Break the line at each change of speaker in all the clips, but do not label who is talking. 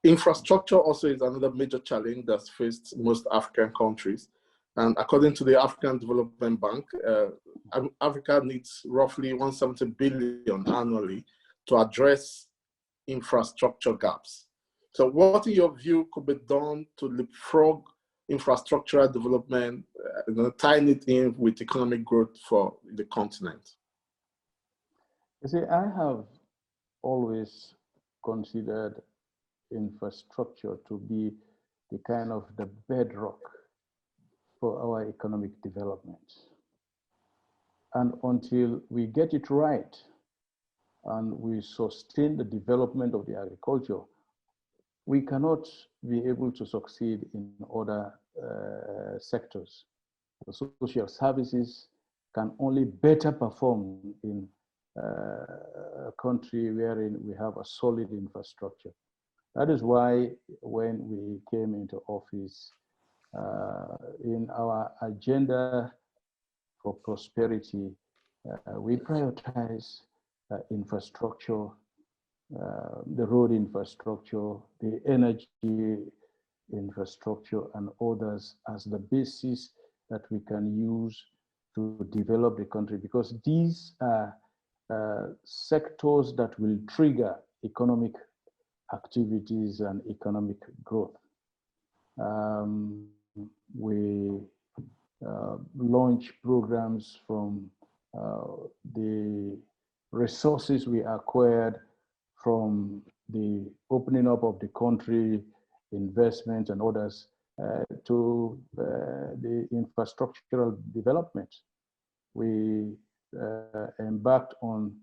Infrastructure also is another major challenge that's faced most African countries. And according to the African Development Bank, Africa needs roughly 170 billion annually to address infrastructure gaps. So what, in your view, could be done to leapfrog infrastructural development, tying it in with economic growth for the continent?
You see, I have always considered infrastructure to be the kind of the bedrock for our economic development. And until we get it right and we sustain the development of the agriculture, we cannot be able to succeed in other sectors. The social services can only better perform in a country wherein we have a solid infrastructure. That is why when we came into office, in our agenda for prosperity, we prioritize infrastructure, the road infrastructure, the energy infrastructure, and others as the basis that we can use to develop the country, because these are sectors that will trigger economic activities and economic growth. We launch programs from the resources we acquired from the opening up of the country, investment and others, to the infrastructural development. We embarked on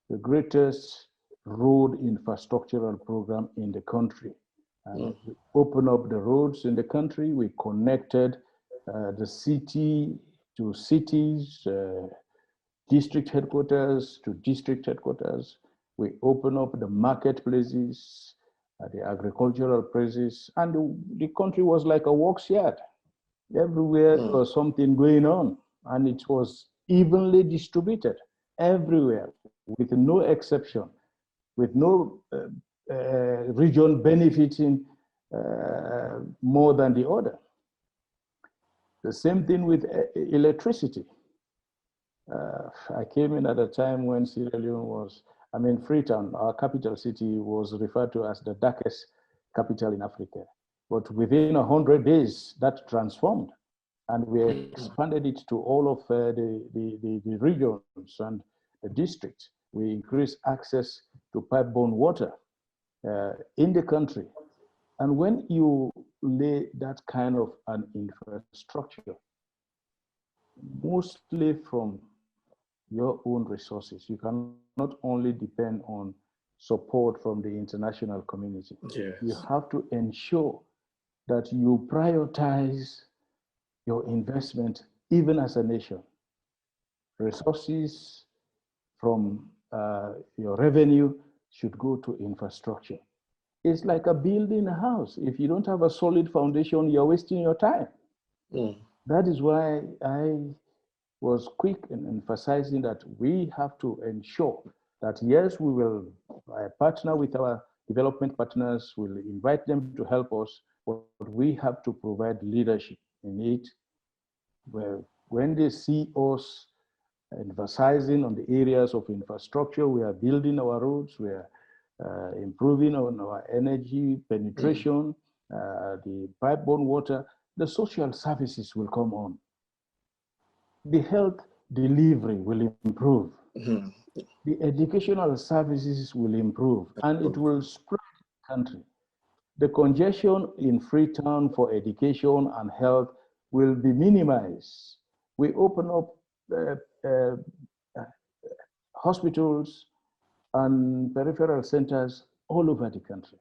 the greatest road infrastructural program in the country. And we opened up the roads in the country. We connected the city to cities, district headquarters to district headquarters. We opened up the marketplaces, the agricultural places, and the country was like a works yard. Everywhere there was something going on, and it was evenly distributed everywhere, with no exception, with no region benefiting more than the other. The same thing with electricity. I came in at a time when Sierra Leone was, Freetown, our capital city, was referred to as the darkest capital in Africa. But within 100 days, that transformed. And we expanded it to all of the regions and the districts. We increased access to pipe-borne water in the country. And when you lay that kind of an infrastructure, mostly from your own resources, you can not only depend on support from the international community.
Yes.
You have to ensure that you prioritize your investment, even as a nation. Resources from your revenue should go to infrastructure. It's like building a house. If you don't have a solid foundation, you're wasting your time. That is why I was quick in emphasizing that we have to ensure that, yes, we will partner with our development partners, we'll invite them to help us, but we have to provide leadership in it. Where when they see us emphasizing on the areas of infrastructure, we are building our roads, we are improving on our energy penetration, the pipe-borne water, the social services will come on. The health delivery will improve. The educational services will improve, and it will spread the country. The congestion in Freetown for education and health will be minimized. We open up hospitals and peripheral centers all over the country.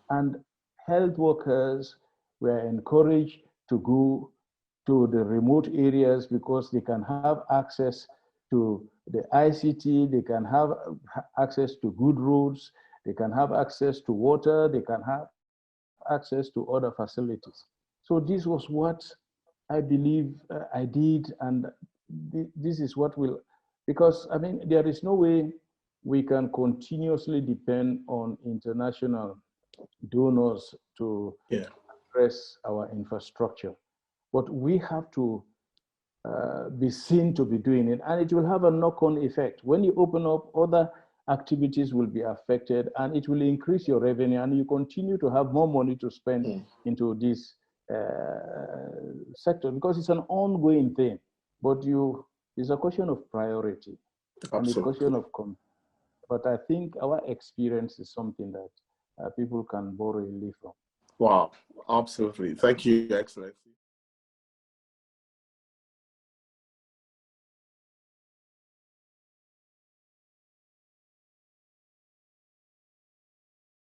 And health workers were encouraged to go to the remote areas because they can have access to the ICT, they can have access to good roads, they can have access to water, they can have access to other facilities. So this was what I believe I did, and this is what will, because there is no way we can continuously depend on international donors to
Yeah.
address our infrastructure. But we have to be seen to be doing it, and it will have a knock-on effect. When you open up, other activities will be affected, and it will increase your revenue, and you continue to have more money to spend into this sector, because it's an ongoing thing. But it's a question of priority.
Absolutely.
And a question of but I think our experience is something that people can borrow a little from.
Wow, absolutely. Thank you, Excellency.